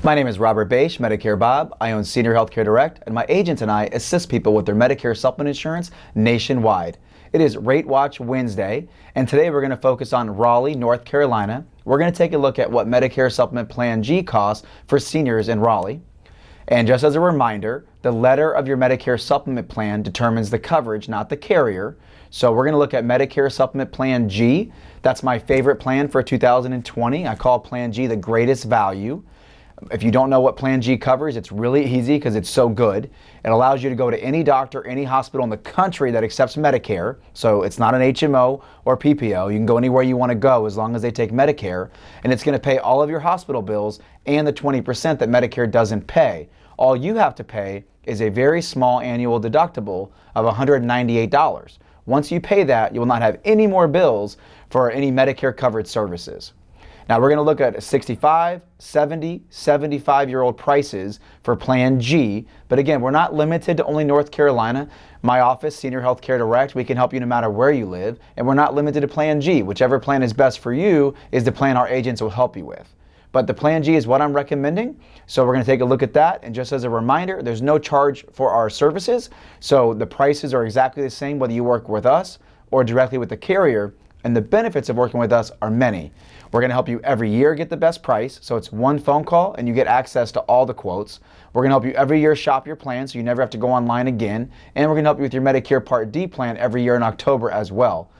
My name is Robert Bache, Medicare Bob. I own Senior Healthcare Direct, and my agent and I assist people with their Medicare supplement insurance nationwide. It is Rate Watch Wednesday, and today we're going to focus on Raleigh, North Carolina. We're going to take a look at what Medicare Supplement Plan G costs for seniors in Raleigh. And just as a reminder, the letter of your Medicare Supplement Plan determines the coverage, not the carrier. So we're going to look at Medicare Supplement Plan G. That's my favorite plan for 2020. I call Plan G the greatest value. If you don't know what Plan G covers, it's really easy because it's so good. It allows you to go to any doctor, any hospital in the country that accepts Medicare. So it's not an HMO or PPO. You can go anywhere you want to go as long as they take Medicare. And it's going to pay all of your hospital bills and the 20% that Medicare doesn't pay. All you have to pay is a very small annual deductible of $198. Once you pay that, you will not have any more bills for any Medicare covered services. Now we're going to look at 65, 70, 75-year-old prices for Plan G. But again, we're not limited to only North Carolina. My office, Senior Healthcare Direct, we can help you no matter where you live. And we're not limited to Plan G. Whichever plan is best for you is the plan our agents will help you with. But the Plan G is what I'm recommending. So we're going to take a look at that. And just as a reminder, there's no charge for our services. So the prices are exactly the same whether you work with us or directly with the carrier. And the benefits of working with us are many. We're going to help you every year get the best price. So it's one phone call and you get access to all the quotes. We're going to help you every year shop your plan so you never have to go online again. And we're going to help you with your Medicare Part D plan every year in October as well.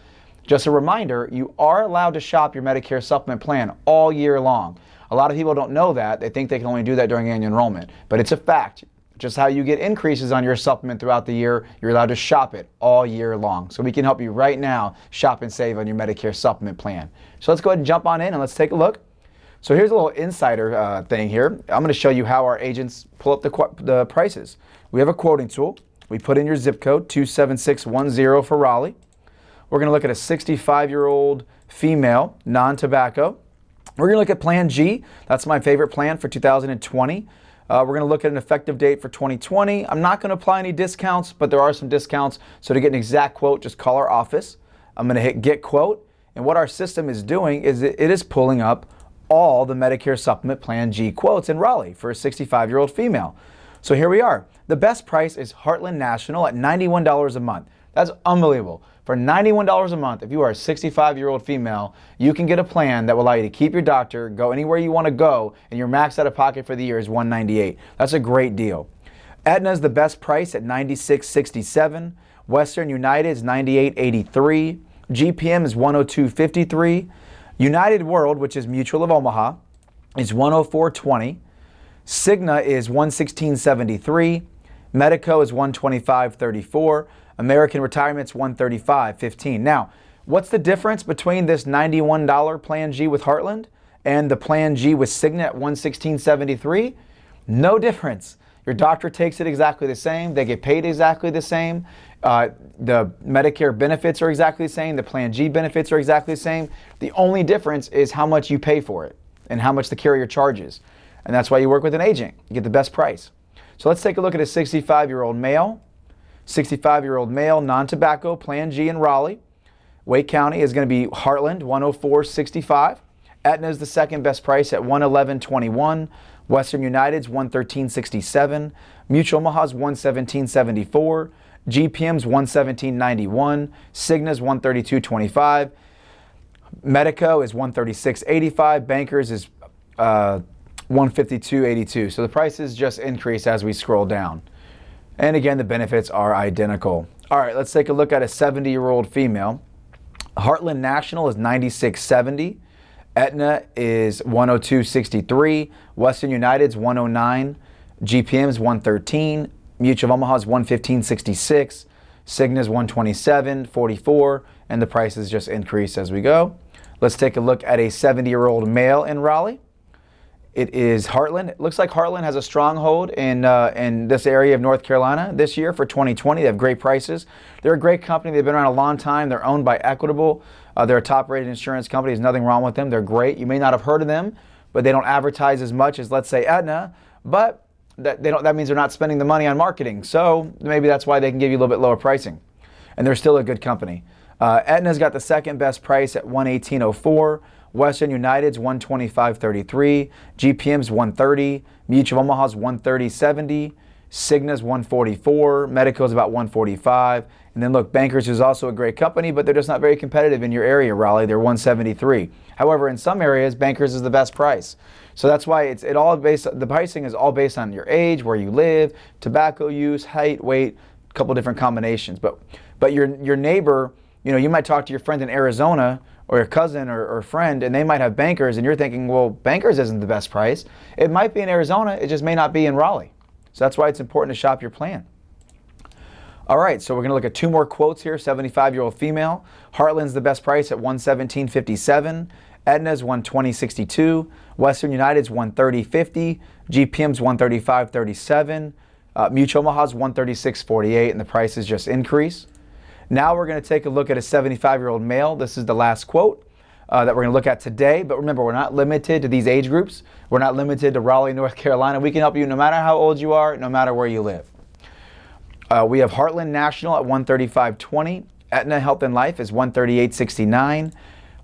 Just a reminder, you are allowed to shop your Medicare Supplement Plan all year long. A lot of people don't know that. They think they can only do that during annual enrollment. But it's a fact. Just how you get increases on your supplement throughout the year, you're allowed to shop it all year long. So we can help you right now shop and save on your Medicare Supplement Plan. So let's go ahead and jump on in and let's take a look. So here's a little insider thing here. I'm going to show you how our agents pull up the prices. We have a quoting tool. We put in your zip code, 27610 for Raleigh. We're going to look at a 65-year-old female, non-tobacco. We're going to look at Plan G. That's my favorite plan for 2020. We're going to look at an effective date for 2020. I'm not going to apply any discounts, but there are some discounts. So to get an exact quote, just call our office. I'm going to hit Get Quote. And what our system is doing is it is pulling up all the Medicare Supplement Plan G quotes in Raleigh for a 65-year-old female. So here we are. The best price is Heartland National at $91 a month. That's unbelievable. For $91 a month, if you are a 65-year-old female, you can get a plan that will allow you to keep your doctor, go anywhere you want to go, and your max out of pocket for the year is $198. That's a great deal. Aetna is the best price at $96.67. Western United is $98.83. GPM is $102.53. United World, which is Mutual of Omaha, is $104.20. Cigna is $116.73. Medico is $125.34. American Retirement's $135.15. Now, what's the difference between this $91 Plan G with Heartland and the Plan G with Cigna at $116.73? No difference. Your doctor takes it exactly the same. They get paid exactly the same. The Medicare benefits are exactly the same. The Plan G benefits are exactly the same. The only difference is how much you pay for it and how much the carrier charges. And that's why you work with an agent. You get the best price. So let's take a look at a 65-year-old male. 65-year-old male, non-tobacco, Plan G in Raleigh. Wake County is going to be Heartland, $104.65. Aetna is the second best price at $111.21. Western United's $113.67. Mutual Omaha's $117.74. GPM's $117.91. Cigna's $132.25. Medico is $136.85. Bankers is $152.82. So the prices just increase as we scroll down. And again, the benefits are identical. All right, let's take a look at a 70-year-old female. Heartland National is $96.70. Aetna is $102.63. Western United's $109. GPM's $113. Mutual of Omaha's $115.66. Cigna's $127.44. And the prices just increase as we go. Let's take a look at a 70-year-old male in Raleigh. It is Heartland. It looks like Heartland has a stronghold in this area of North Carolina this year for 2020. They have great prices. They're a great company. They've been around a long time. They're owned by Equitable. They're a top-rated insurance company. There's nothing wrong with them. They're great. You may not have heard of them, but they don't advertise as much as, let's say, Aetna. But that means they're not spending the money on marketing. So maybe that's why they can give you a little bit lower pricing. And they're still a good company. Aetna's got the second best price at $118.04. Western United's 125.33, GPM's 130, Mutual of Omaha's 130.70, Cigna's 144, Medical's about 145, and then look, Bankers is also a great company, but they're just not very competitive in your area, Raleigh. They're 173. However, in some areas, Bankers is the best price. So that's why the pricing is all based on your age, where you live, tobacco use, height, weight, a couple different combinations. But your neighbor, you might talk to your friend in Arizona or your cousin or friend, and they might have Bankers, and you're thinking, well, Bankers isn't the best price. It might be in Arizona, it just may not be in Raleigh. So that's why it's important to shop your plan. All right, so we're going to look at two more quotes here. 75-year-old female. Heartland's the best price at $117.57. Aetna's $120.62. Western United's $130.50. GPM's $135.37. Mutual Omaha's $136.48, and the prices just increase. Now we're going to take a look at a 75-year-old male. This is the last quote that we're going to look at today. But remember, we're not limited to these age groups. We're not limited to Raleigh, North Carolina. We can help you no matter how old you are, no matter where you live. We have Heartland National at $135.20. Aetna Health and Life is $138.69.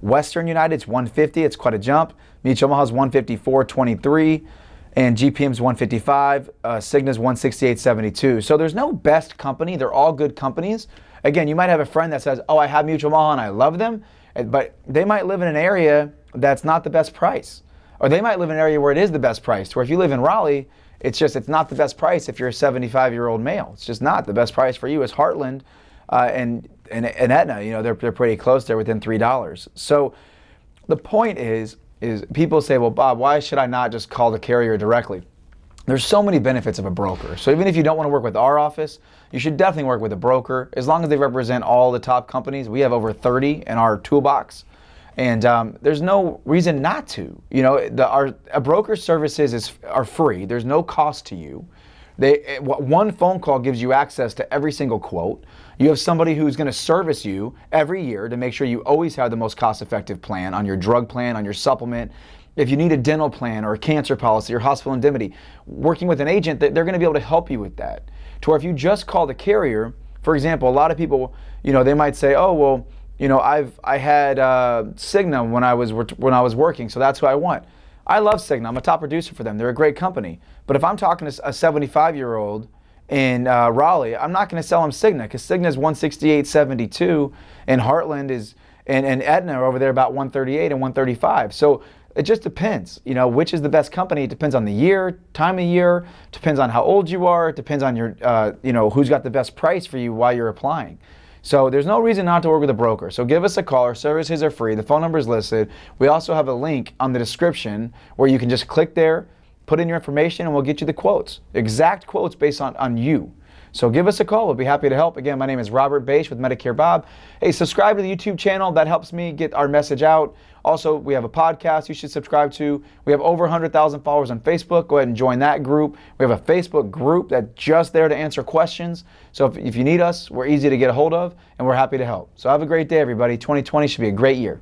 Western United's $150. It's quite a jump. Mutual Omaha's $154.23. And GPM's $155. Cigna's $168.72. So there's no best company. They're all good companies. Again, you might have a friend that says, oh, I have Mutual Omaha and I love them. But they might live in an area that's not the best price. Or they might live in an area where it is the best price. Where if you live in Raleigh, it's not the best price if you're a 75-year-old male. It's just not. The best price for you is Heartland and Aetna. They're pretty close there, within $3. So the point is people say, well, Bob, why should I not just call the carrier directly? There's so many benefits of a broker. So even if you don't want to work with our office, you should definitely work with a broker. As long as they represent all the top companies. We have over 30 in our toolbox. And there's no reason not to. A broker's services are free. There's no cost to you. One phone call gives you access to every single quote. You have somebody who's going to service you every year to make sure you always have the most cost-effective plan on your drug plan, on your supplement. If you need a dental plan or a cancer policy or hospital indemnity, working with an agent, they're going to be able to help you with that. To where if you just call the carrier, for example, a lot of people, they might say, oh, well, I had Cigna when I was working, so that's who I want. I love Cigna. I'm a top producer for them. They're a great company. But if I'm talking to a 75-year-old in Raleigh, I'm not going to sell them Cigna, because Cigna is $168.72, and Heartland and Aetna are over there about $138 and $135. So it just depends. Which is the best company. It depends on the year, time of year. Depends on how old you are. It depends on your, who's got the best price for you while you're applying. So there's no reason not to work with a broker. So give us a call. Our services are free. The phone number is listed. We also have a link on the description where you can just click there, put in your information, and we'll get you the quotes. Exact quotes based on you. So give us a call. We'll be happy to help. Again, my name is Robert Bache with Medicare Bob. Hey, subscribe to the YouTube channel. That helps me get our message out. Also, we have a podcast you should subscribe to. We have over 100,000 followers on Facebook. Go ahead and join that group. We have a Facebook group that's just there to answer questions. So if you need us, we're easy to get a hold of, and we're happy to help. So have a great day, everybody. 2020 should be a great year.